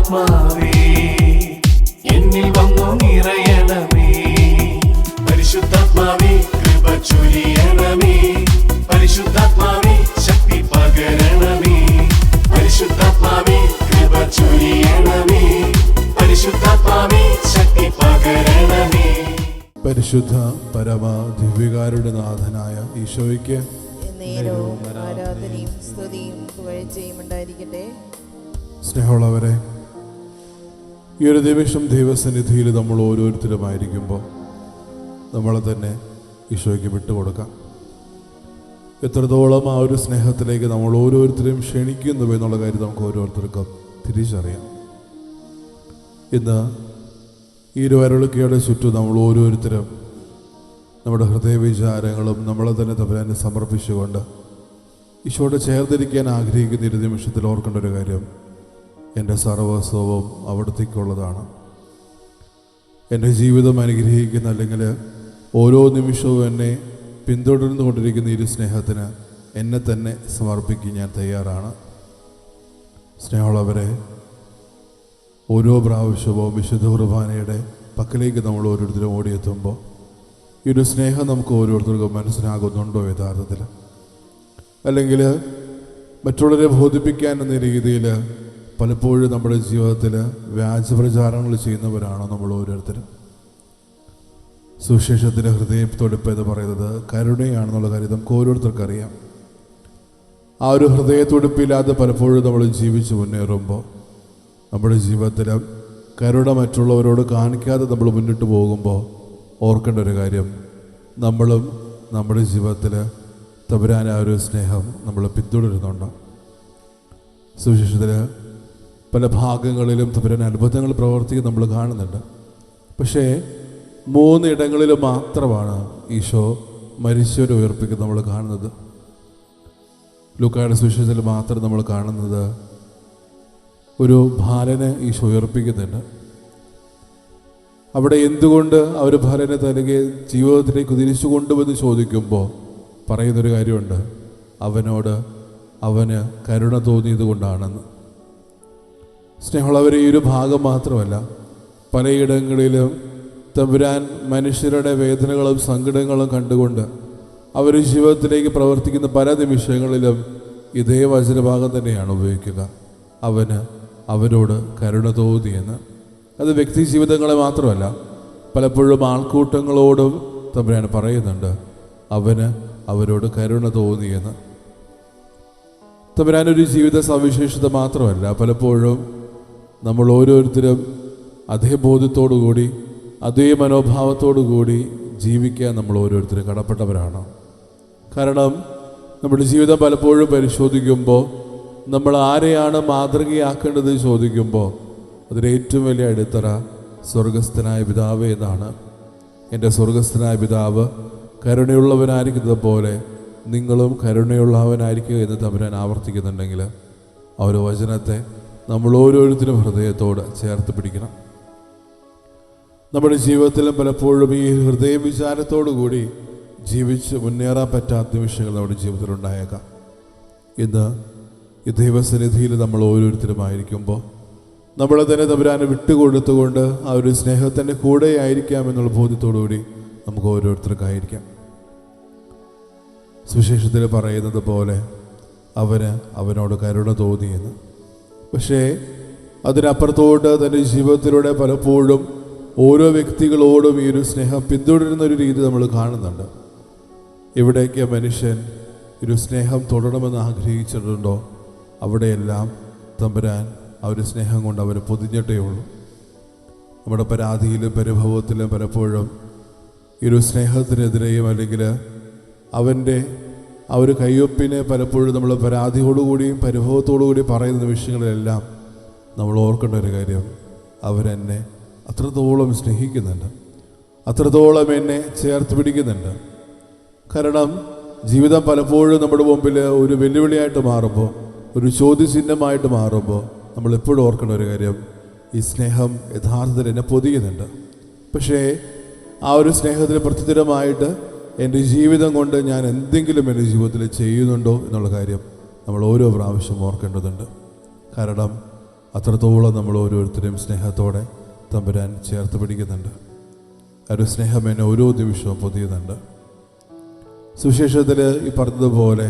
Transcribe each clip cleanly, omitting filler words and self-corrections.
പരിശുദ്ധാത്മാവേ എന്നിൽ വന്നു നിറയണമേ. പരിശുദ്ധാത്മാവേ കൃപ ചൊരിയണമേ. പരിശുദ്ധാത്മാവേ ശക്തി പകരണമേ. പരിശുദ്ധാത്മാവേ കൃപ ചൊരിയണമേ. പരിശുദ്ധാത്മാവേ ശക്തി പകരണമേ. പരിശുദ്ധ പരമ ദിവ്യകാരുടെ നാഥനായ ഈശോയ്ക്ക് നേരവും ആരാധനയും സ്തുതിയും പുകഴ്ചയും ഉണ്ടായിരിക്കട്ടെ. സ്നേഹമുള്ളവരെ, ഈ ഒരു നിമിഷം ദൈവസന്നിധിയിൽ നമ്മൾ ഓരോരുത്തരുമായിരിക്കുമ്പോൾ നമ്മളെ തന്നെ ഈശോയ്ക്ക് വിട്ടുകൊടുക്കാം. എത്രത്തോളം ആ ഒരു സ്നേഹത്തിലേക്ക് നമ്മൾ ഓരോരുത്തരെയും ക്ഷണിക്കുന്നു എന്നുള്ള കാര്യം നമുക്ക് ഓരോരുത്തർക്കും തിരിച്ചറിയാം. ഇന്ന് ഈ ഇരുവരുളുക്കയുടെ ചുറ്റും നമ്മൾ ഓരോരുത്തരും നമ്മുടെ ഹൃദയവിചാരങ്ങളും നമ്മളെ തന്നെ തമ്പുരാനെ സമർപ്പിച്ചുകൊണ്ട് ഈശോയോട് ചേർന്നിരിക്കാൻ ആഗ്രഹിക്കുന്ന ഒരു നിമിഷത്തിൽ ഓർക്കേണ്ട ഒരു കാര്യം, എൻ്റെ സർവസ്വവും അവിടത്തേക്കുള്ളതാണ്. എൻ്റെ ജീവിതം അനുഗ്രഹിക്കുന്ന അല്ലെങ്കിൽ ഓരോ നിമിഷവും എന്നെ പിന്തുടർന്നു കൊണ്ടിരിക്കുന്ന ഈ സ്നേഹത്തിന് എന്നെ തന്നെ സമർപ്പിക്കാൻ ഞാൻ തയ്യാറാണ്. സ്നേഹമുള്ളവരെ, ഓരോ പ്രാവശ്യവും വിശുദ്ധ കുർബാനയുടെ പക്കലേക്ക് നമ്മൾ ഓരോരുത്തരും ഓടിയെത്തുമ്പോൾ ഈ ഒരു സ്നേഹം നമുക്ക് ഓരോരുത്തർക്കും മനസ്സിലാകുന്നുണ്ടോ യഥാർത്ഥത്തിൽ? അല്ലെങ്കിൽ മറ്റുള്ളവരെ ബോധിപ്പിക്കാൻ എന്ന രീതിയിൽ പലപ്പോഴും നമ്മുടെ ജീവിതത്തിൽ വ്യാജപ്രചാരങ്ങൾ ചെയ്യുന്നവരാണോ നമ്മൾ ഓരോരുത്തരും? സുവിശേഷത്തിൻ്റെ ഹൃദയത്തൊടുപ്പ് എന്ന് പറയുന്നത് കരുണയാണെന്നുള്ള കാര്യം നമുക്ക് ഓരോരുത്തർക്കും അറിയാം. ആ ഒരു ഹൃദയത്തൊടുപ്പില്ലാതെ പലപ്പോഴും നമ്മൾ ജീവിച്ച് മുന്നേറുമ്പോൾ നമ്മുടെ ജീവിതത്തിൽ കരുണ മറ്റുള്ളവരോട് കാണിക്കാതെ നമ്മൾ മുന്നിട്ട് പോകുമ്പോൾ ഓർക്കേണ്ട ഒരു കാര്യം, നമ്മളും നമ്മുടെ ജീവിതത്തിൽ തമ്പുരാൻ ആ ഒരു സ്നേഹം നമ്മൾ പിന്തുടരുന്നുണ്ട്. സുവിശേഷത്തിൽ പല ഭാഗങ്ങളിലും തമ്പുരാൻ അത്ഭുതങ്ങൾ പ്രവർത്തിക്കുന്ന നമ്മൾ കാണുന്നുണ്ട്. പക്ഷേ 3 ഇടങ്ങളിൽ മാത്രമാണ് ഈശോ മരിച്ചവരെ ഉയർപ്പിക്കുന്നത് നമ്മൾ കാണുന്നത്. ലൂക്കായുടെ സുവിശേഷത്തിൽ മാത്രം നമ്മൾ കാണുന്നത് ഒരു ബാലനെ ഈശോ ഉയർപ്പിക്കുന്നുണ്ട്. അവിടെ എന്തുകൊണ്ട് ആ ഒരു ബാലനെ തനിക്ക് ജീവിതത്തിലേക്ക് തിരിച്ചു കൊണ്ടുവന്ന് ചോദിക്കുമ്പോൾ പറയുന്നൊരു കാര്യമുണ്ട്, അവന് കരുണ തോന്നിയത് കൊണ്ടാണെന്ന്. സ്നേഹമുള്ളവർ, ഈ ഒരു ഭാഗം മാത്രമല്ല, പലയിടങ്ങളിലും തമ്പുരാൻ മനുഷ്യരുടെ വേദനകളും സങ്കടങ്ങളും കണ്ടുകൊണ്ട് അവർ ജീവിതത്തിലേക്ക് പ്രവർത്തിക്കുന്ന പല നിമിഷങ്ങളിലും ഇതേ വചനഭാഗം തന്നെയാണ് ഉപയോഗിക്കുക, അവരോട് കരുണ തോന്നിയെന്ന്. അത് വ്യക്തി ജീവിതങ്ങളെ മാത്രമല്ല, പലപ്പോഴും ആൾക്കൂട്ടങ്ങളോടും തമ്പുരാൻ പറയുന്നുണ്ട്, അവരോട് കരുണ തോന്നിയെന്ന്. തമ്പുരാനൊരു ജീവിത സവിശേഷത മാത്രമല്ല, പലപ്പോഴും നമ്മൾ ഓരോരുത്തരും അതേ ബോധ്യത്തോടുകൂടി അതേ മനോഭാവത്തോടു കൂടി ജീവിക്കാൻ നമ്മൾ ഓരോരുത്തരും കടപ്പെട്ടവരാണ്. കാരണം നമ്മുടെ ജീവിതം പലപ്പോഴും പരിശോധിക്കുമ്പോൾ നമ്മൾ ആരെയാണ് മാതൃകയാക്കേണ്ടത് ചോദിക്കുമ്പോൾ അതിന് ഏറ്റവും വലിയ അടിത്തറ സ്വർഗസ്ഥനായ പിതാവ് എന്നാണ്. എൻ്റെ സ്വർഗസ്ഥനായ പിതാവ് കരുണയുള്ളവനായിരിക്കുന്നത് പോലെ നിങ്ങളും കരുണയുള്ളവനായിരിക്കുക എന്ന് തമ്പുരാൻ ആവർത്തിക്കുന്നുണ്ടെങ്കിൽ ആ ഒരു വചനത്തെ നമ്മൾ ഓരോരുത്തരും ഹൃദയത്തോട് ചേർത്ത് പിടിക്കണം. നമ്മുടെ ജീവിതത്തിലും പലപ്പോഴും ഈ ഹൃദയ വിചാരത്തോടു കൂടി ജീവിച്ച് മുന്നേറാൻ പറ്റാത്ത നിമിഷങ്ങൾ നമ്മുടെ ജീവിതത്തിൽ ഉണ്ടായേക്കാം. ഇന്ന് ഈ ദൈവസന്നിധിയിൽ നമ്മൾ ഓരോരുത്തരുമായിരിക്കുമ്പോൾ നമ്മളെ തന്നെ തമ്പുരാനെ വിട്ടുകൊടുത്തുകൊണ്ട് ആ ഒരു സ്നേഹത്തിൻ്റെ കൂടെ ആയിരിക്കാം എന്നുള്ള ബോധ്യത്തോടു കൂടി നമുക്ക് ഓരോരുത്തർക്കായിരിക്കാം. സുവിശേഷത്തിൽ പറയുന്നത് പോലെ അവനോട് കരുണ തോന്നിയെന്ന്. പക്ഷേ അതിനപ്പുറത്തോട്ട് തൻ്റെ ജീവിതത്തിലൂടെ പലപ്പോഴും ഓരോ വ്യക്തികളോടും ഈ ഒരു സ്നേഹം പിന്തുടരുന്ന ഒരു രീതി നമ്മൾ കാണുന്നുണ്ട്. എവിടേക്ക് മനുഷ്യൻ ഒരു സ്നേഹം തുടരണമെന്ന് ആഗ്രഹിച്ചിട്ടുണ്ടോ അവിടെയെല്ലാം തമ്പുരാൻ ആ ഒരു സ്നേഹം കൊണ്ട് അവർ പൊതിഞ്ഞിട്ടേ ഉള്ളൂ. നമ്മുടെ പരാതിയിലും പരിഭവത്തിലും പലപ്പോഴും ഈ ഒരു സ്നേഹത്തിനെതിരെയും അല്ലെങ്കിൽ അവൻ്റെ ആ ഒരു കയ്യൊപ്പിനെ പലപ്പോഴും നമ്മൾ പരാതിയോടുകൂടിയും പരിഭവത്തോടുകൂടി പറയുന്ന വിഷയങ്ങളിലെല്ലാം നമ്മൾ ഓർക്കേണ്ട ഒരു കാര്യം, അവരെന്നെ അത്രത്തോളം സ്നേഹിക്കുന്നുണ്ട്, അത്രത്തോളം എന്നെ ചേർത്ത് പിടിക്കുന്നുണ്ട്. കാരണം ജീവിതം പലപ്പോഴും നമ്മുടെ മുമ്പിൽ ഒരു വെല്ലുവിളിയായിട്ട് മാറുമ്പോൾ, ഒരു ചോദ്യചിഹ്നമായിട്ട് മാറുമ്പോൾ നമ്മൾ എപ്പോഴും ഓർക്കേണ്ട ഒരു കാര്യം, ഈ സ്നേഹം യഥാർത്ഥത്തിൽ എന്നെ പൊതിയുന്നുണ്ട്. പക്ഷേ ആ ഒരു സ്നേഹത്തിന് പ്രത്യുത്തരമായിട്ട് എൻ്റെ ജീവിതം കൊണ്ട് ഞാൻ എന്തെങ്കിലും എൻ്റെ ജീവിതത്തിൽ ചെയ്യുന്നുണ്ടോ എന്നുള്ള കാര്യം നമ്മൾ ഓരോ പ്രാവശ്യം ഓർക്കേണ്ടതുണ്ട്. കാരണം അത്രത്തോളം നമ്മൾ ഓരോരുത്തരെയും സ്നേഹത്തോടെ തമ്പുരാൻ ചേർത്ത് പിടിക്കുന്നുണ്ട്. ആ ഒരു സ്നേഹം എന്നെ ഓരോ നിമിഷവും പൊതിയുന്നുണ്ട്. സുവിശേഷത്തിൽ ഈ പറഞ്ഞതുപോലെ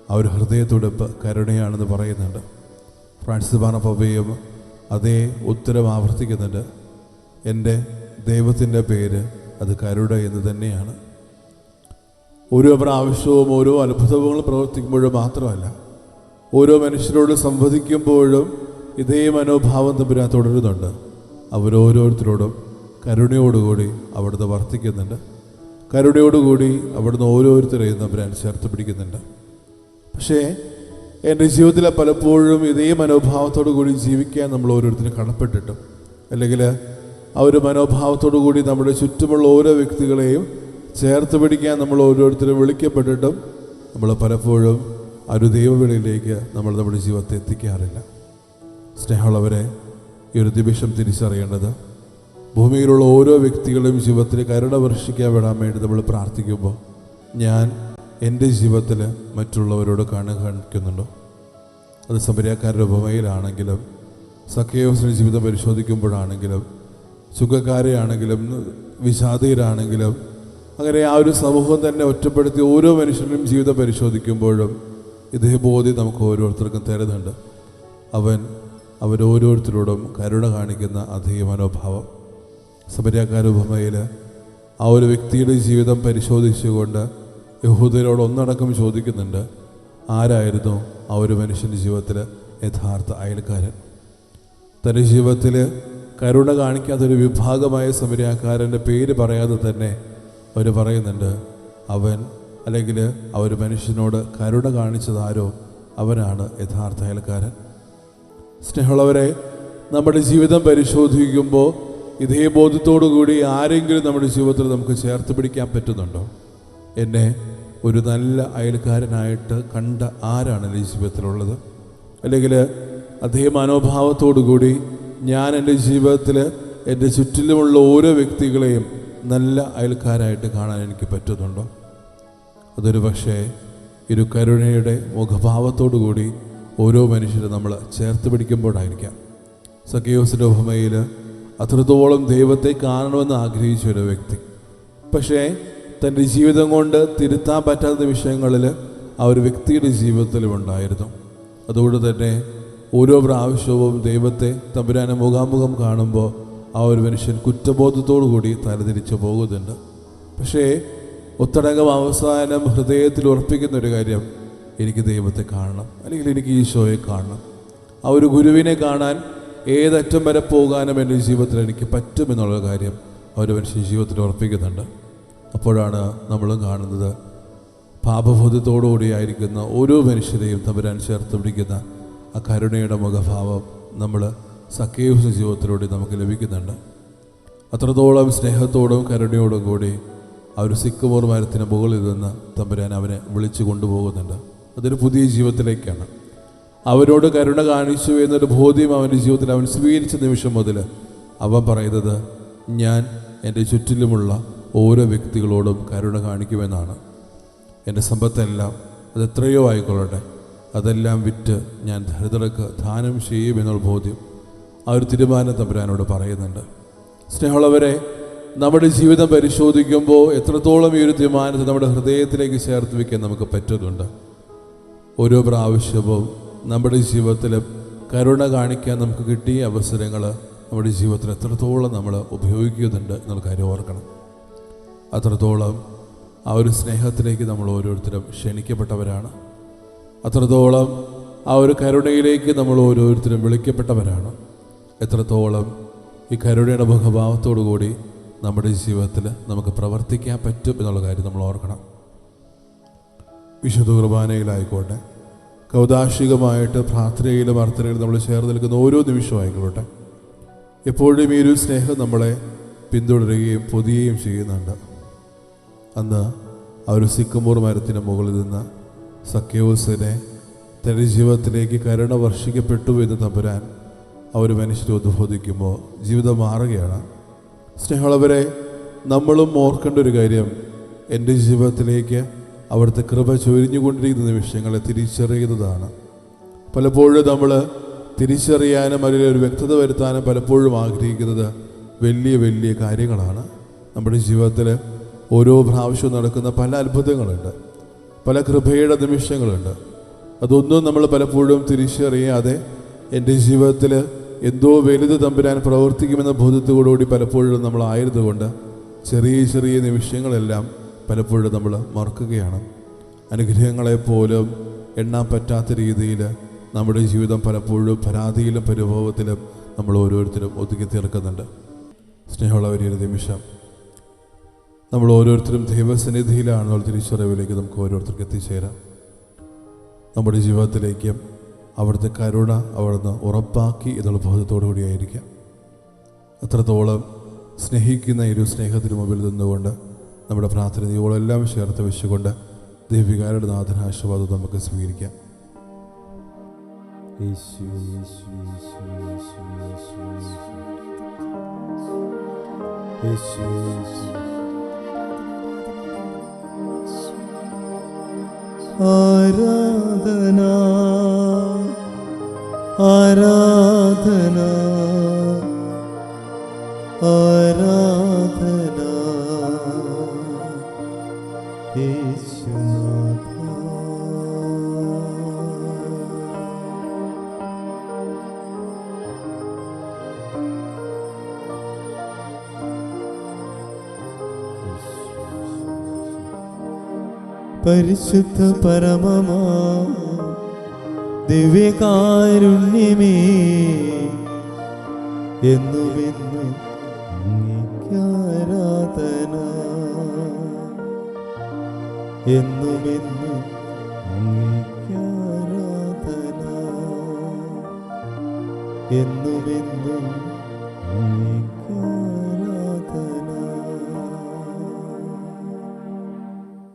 ആ ഒരു ഹൃദയത്തുടിപ്പ് കരുണയാണെന്ന് പറയുന്നുണ്ട്. ഫ്രാൻസിസ് മാർപ്പാപ്പയും അതേ ഉത്തരം ആവർത്തിക്കുന്നുണ്ട്. എൻ്റെ ദൈവത്തിൻ്റെ പേര് അത് കരുണ എന്ന് തന്നെയാണ്. ഓരോ പ്രാവശ്യവും ഓരോ അത്ഭുതങ്ങളും പ്രവർത്തിക്കുമ്പോഴും മാത്രമല്ല, ഓരോ മനുഷ്യരോട് സംവദിക്കുമ്പോഴും ഇതേ മനോഭാവം തമ്പുരാൻ തുടരുന്നുണ്ട്. അവരോരോരുത്തരോടും കരുണയോടുകൂടി അവിടുന്ന് വർത്തിക്കുന്നുണ്ട്. കരുണയോടുകൂടി അവിടുന്ന് ഓരോരുത്തരെയും തമ്പുരാൻ ചേർത്ത് പിടിക്കുന്നുണ്ട്. പക്ഷേ എൻ്റെ ജീവിതത്തിൽ പലപ്പോഴും ഇതേ മനോഭാവത്തോടു കൂടി ജീവിക്കാൻ നമ്മൾ ഓരോരുത്തരും കടപ്പെട്ടിട്ടും, അല്ലെങ്കിൽ ആ ഒരു മനോഭാവത്തോടു കൂടി നമ്മുടെ ചുറ്റുമുള്ള ഓരോ വ്യക്തികളെയും ചേർത്ത് പിടിക്കാൻ നമ്മൾ ഓരോരുത്തരും വിളിക്കപ്പെട്ടിട്ടും നമ്മൾ പലപ്പോഴും ആ ഒരു ദൈവവിളിയിലേക്ക് നമ്മൾ നമ്മുടെ ജീവിതത്തെ എത്തിക്കാറില്ല. സ്നേഹമുള്ളവരെ, ഈ ഒരു നിമിഷം തിരിച്ചറിയേണ്ടത്, ഭൂമിയിലുള്ള ഓരോ വ്യക്തികളുടെയും ജീവിതത്തിൽ കരുണ വർഷിക്കാൻ വിടാൻ വേണ്ടി നമ്മൾ പ്രാർത്ഥിക്കുമ്പോൾ ഞാൻ എൻ്റെ ജീവിതത്തിൽ മറ്റുള്ളവരോട് കാണിക്കുന്നുണ്ടോ? അത് സമരിയാക്കാരുടെ ഉപമയിലാണെങ്കിലും, സഖേയോസിൻ്റെ ജീവിതം പരിശോധിക്കുമ്പോഴാണെങ്കിലും, ചുങ്കക്കാരെയാണെങ്കിലും, വിഷാദീരാണെങ്കിലും, അങ്ങനെ ആ ഒരു സമൂഹം തന്നെ ഒറ്റപ്പെടുത്തി ഓരോ മനുഷ്യരുടെയും ജീവിതം പരിശോധിക്കുമ്പോഴും ഇതേ ബോധ്യം നമുക്ക് ഓരോരുത്തർക്കും തരുന്നുണ്ട്. അവരോരോരുത്തരോടും കരുണ കാണിക്കുന്ന അതേ മനോഭാവം. സമരിയാക്കാരുടെ ഉപമയിൽ ആ ഒരു വ്യക്തിയുടെ ജീവിതം പരിശോധിച്ചുകൊണ്ട് യഹൂദരോട് ഒന്നടക്കം ചോദിക്കുന്നുണ്ട്, ആരായിരുന്നു ആ ഒരു മനുഷ്യൻ്റെ ജീവിതത്തിൽ യഥാർത്ഥ അയൽക്കാരൻ? തൻ്റെ ജീവിതത്തിൽ കരുണ കാണിക്കാത്തൊരു വിഭാഗമായ സമരിയാക്കാരൻ്റെ പേര് പറയാതെ തന്നെ അവർ പറയുന്നുണ്ട്, അവൻ അല്ലെങ്കിൽ ആ ഒരു മനുഷ്യനോട് കരുണ കാണിച്ചതാരോ അവനാണ് യഥാർത്ഥ അയൽക്കാരൻ. സ്നേഹമുള്ളവരെ, നമ്മുടെ ജീവിതം പരിശോധിക്കുമ്പോൾ ഇതേ ബോധ്യത്തോടു കൂടി ആരെങ്കിലും നമ്മുടെ ജീവിതത്തിൽ നമുക്ക് ചേർത്ത് പിടിക്കാൻ പറ്റുന്നുണ്ടോ? എന്നെ ഒരു നല്ല അയൽക്കാരനായിട്ട് കണ്ട ആരാണ് എൻ്റെ ജീവിതത്തിലുള്ളത്? അല്ലെങ്കിൽ അതേ മനോഭാവത്തോടു കൂടി ഞാൻ എൻ്റെ ജീവിതത്തിൽ എൻ്റെ ചുറ്റിലുമുള്ള ഓരോ വ്യക്തികളെയും നല്ല അയൽക്കാരായിട്ട് കാണാൻ എനിക്ക് പറ്റുന്നുണ്ടോ? അതൊരു പക്ഷേ ഒരു കരുണയുടെ മുഖഭാവത്തോടു കൂടി ഓരോ മനുഷ്യരും നമ്മൾ ചേർത്ത് പിടിക്കുമ്പോഴായിരിക്കാം. സഖേയോസിൻ്റെ ഉപമയിൽ അത്രത്തോളം ദൈവത്തെ കാണണമെന്ന് ആഗ്രഹിച്ച ഒരു വ്യക്തി, പക്ഷേ തൻ്റെ ജീവിതം കൊണ്ട് തിരുത്താൻ പറ്റാത്ത വിഷയങ്ങളിൽ ആ ഒരു വ്യക്തിയുടെ ജീവിതത്തിലും ഉണ്ടായിരുന്നു. അതുകൊണ്ട് തന്നെ ഓരോ പ്രാവശ്യവും ദൈവത്തെ തമ്പുരാനെ മുഖാമുഖം കാണുമ്പോൾ ആ ഒരു മനുഷ്യൻ കുറ്റബോധത്തോടു കൂടി തലതിരിച്ചു പോകുന്നുണ്ട്. പക്ഷേ ഒത്തടങ്കം അവസാനം ഹൃദയത്തിൽ ഉറപ്പിക്കുന്നൊരു കാര്യം, എനിക്ക് ദൈവത്തെ കാണണം, അല്ലെങ്കിൽ എനിക്ക് ഈശോയെ കാണണം. ആ ഒരു ഗുരുവിനെ കാണാൻ ഏതറ്റം വരെ പോകാനും എൻ്റെ ജീവിതത്തിൽ എനിക്ക് പറ്റുമെന്നുള്ള കാര്യം ആ ഒരു മനുഷ്യൻ ജീവിതത്തിൽ ഉറപ്പിക്കുന്നുണ്ട്. അപ്പോഴാണ് നമ്മളും കാണുന്നത് പാപബോധത്തോടുകൂടിയായിരിക്കുന്ന ഓരോ മനുഷ്യരെയും തമ്പുരാൻ ചേർത്ത് പിടിക്കുന്ന ആ കരുണയുടെ മുഖഭാവം നമ്മൾ സഖേയോസിൻ്റെ ജീവിതത്തിലൂടെ നമുക്ക് ലഭിക്കുന്നുണ്ട്. അത്രത്തോളം സ്നേഹത്തോടും കരുണയോടും കൂടി ആ ഒരു സിക്കമോർ മരത്തിന് മുകളിൽ നിന്ന് തമ്പുരാൻ അവനെ വിളിച്ചു കൊണ്ടുപോകുന്നുണ്ട്. അതൊരു പുതിയ ജീവിതത്തിലേക്കാണ്. അവരോട് കരുണ കാണിച്ചു എന്നൊരു ബോധ്യം അവൻ്റെ ജീവിതത്തിൽ അവൻ സ്വീകരിച്ച നിമിഷം മുതൽ അവൻ പറയുന്നത്, ഞാൻ എൻ്റെ ചുറ്റിലുമുള്ള ഓരോ വ്യക്തികളോടും കരുണ കാണിക്കുമെന്നാണ്. എൻ്റെ സമ്പത്തെല്ലാം അതെത്രയോ ആയിക്കൊള്ളട്ടെ, അതെല്ലാം വിറ്റ് ഞാൻ ദരിദ്രർക്ക് ദാനം ചെയ്യുമെന്നുള്ള ബോധ്യം ആ ഒരു തീരുമാനം തമ്പുരാനോട് പറയുന്നുണ്ട്. സ്നേഹമുള്ളവരെ, നമ്മുടെ ജീവിതം പരിശോധിക്കുമ്പോൾ എത്രത്തോളം ഈ ഒരു തീരുമാനത്തെ നമ്മുടെ ഹൃദയത്തിലേക്ക് ചേർത്ത് വയ്ക്കാൻ നമുക്ക് പറ്റുന്നുണ്ട്. ഓരോ പ്രാവശ്യവും നമ്മുടെ ജീവിതത്തിൽ കരുണ കാണിക്കാൻ നമുക്ക് കിട്ടിയ അവസരങ്ങൾ നമ്മുടെ ജീവിതത്തിൽ എത്രത്തോളം നമ്മൾ ഉപയോഗിക്കുന്നുണ്ട് എന്നുള്ള കാര്യം ഓർക്കണം. അത്രത്തോളം ആ ഒരു സ്നേഹത്തിലേക്ക് നമ്മൾ ഓരോരുത്തരും ക്ഷണിക്കപ്പെട്ടവരാണ്. അത്രത്തോളം ആ ഒരു കരുണയിലേക്ക് നമ്മൾ ഓരോരുത്തരും വിളിക്കപ്പെട്ടവരാണ്. എത്രത്തോളം ഈ കരുണയുടെ മുഖഭാവത്തോടു കൂടി നമ്മുടെ ജീവിതത്തിൽ നമുക്ക് പ്രവർത്തിക്കാൻ പറ്റും എന്നുള്ള കാര്യം നമ്മൾ ഓർക്കണം. വിശുദ്ധ കുർബാനയിലായിക്കോട്ടെ, കൗദാശികമായിട്ട് പ്രാർത്ഥനയിലും അർത്ഥനയിലും നമ്മൾ ചേർന്ന് നിൽക്കുന്ന ഓരോ നിമിഷവും ആയിക്കോട്ടെ, എപ്പോഴും ഈ ഒരു സ്നേഹം നമ്മളെ പിന്തുടരുകയും പൊതിയുകയും ചെയ്യുന്നുണ്ട്. അന്ന് ആ ഒരു സിക്കമോർ മരത്തിന് മുകളിൽ നിന്ന് സഖേയോസിനെ തൻ്റെ ജീവിതത്തിലേക്ക് കരുണ വർഷിക്കപ്പെട്ടു എന്ന് തമ്പുരാൻ ആ ഒരു മനുഷ്യരെ ഉദ്ബോധിക്കുമ്പോൾ ജീവിതം മാറുകയാണ്. സ്നേഹമുള്ളവരെ, നമ്മളും ഓർക്കേണ്ട ഒരു കാര്യം, എൻ്റെ ജീവിതത്തിലേക്ക് അവിടുത്തെ കൃപ ചൊരിഞ്ഞുകൊണ്ടിരിക്കുന്ന നിമിഷങ്ങളെ തിരിച്ചറിയുന്നതാണ്. പലപ്പോഴും നമ്മൾ തിരിച്ചറിയാനും അതിൽ ഒരു വ്യക്തത വരുത്താനും പലപ്പോഴും ആഗ്രഹിക്കുന്നത് വലിയ വലിയ കാര്യങ്ങളാണ്. നമ്മുടെ ജീവിതത്തിൽ ഓരോ പ്രാവശ്യവും നടക്കുന്ന പല അത്ഭുതങ്ങളുണ്ട്, പല കൃപയുടെ നിമിഷങ്ങളുണ്ട്. അതൊന്നും നമ്മൾ പലപ്പോഴും തിരിച്ചറിയാതെ എൻ്റെ ജീവിതത്തിൽ എന്തോ വലുത് തമ്പുരാൻ പ്രവർത്തിക്കുമെന്ന ബോധത്തോടുകൂടി പലപ്പോഴും നമ്മളായിരുന്നുകൊണ്ട് ചെറിയ ചെറിയ നിമിഷങ്ങളെല്ലാം പലപ്പോഴും നമ്മൾ മറക്കുകയാണ്. അനുഗ്രഹങ്ങളെപ്പോലും എണ്ണാൻ പറ്റാത്ത രീതിയിൽ നമ്മുടെ ജീവിതം പലപ്പോഴും പരാതിയിലും പരിഭവത്തിലും നമ്മൾ ഓരോരുത്തരും ഒതുക്കി തീർക്കുന്നുണ്ട്. സ്നേഹമുള്ളവരൊരു നിമിഷം നമ്മൾ ഓരോരുത്തരും ദൈവസന്നിധിയിലാണെന്നുള്ള തിരിച്ചറിവിലേക്ക് നമുക്ക് ഓരോരുത്തർക്ക് എത്തിച്ചേരാം. നമ്മുടെ ജീവിതത്തിലേക്കും അവിടുത്തെ കരുണ അവിടുന്ന് ഉറപ്പാക്കി എന്നുള്ള ബോധത്തോടു കൂടിയായിരിക്കാം. അത്രത്തോളം സ്നേഹിക്കുന്ന ഒരു സ്നേഹത്തിന് മുമ്പിൽ നിന്നുകൊണ്ട് നമ്മുടെ പ്രാർത്ഥനയോടെല്ലാം ചേർത്ത് വെച്ചുകൊണ്ട് ദൈവികാരുടെ നാഥന ആശീർവാദം നമുക്ക് സ്വീകരിക്കാം. ആരാധന ആരാധന ആരാധന യേശുനാഥ. പരിശുദ്ധ പരമമാ ദിവ്യകാരുണ്യമേ, എന്നുമെന്നും അങ്ങേക്കാരാധന, എന്നുമെന്നും അങ്ങേക്കാരാധന, എന്നുമെന്നും അങ്ങേക്കാരാധന.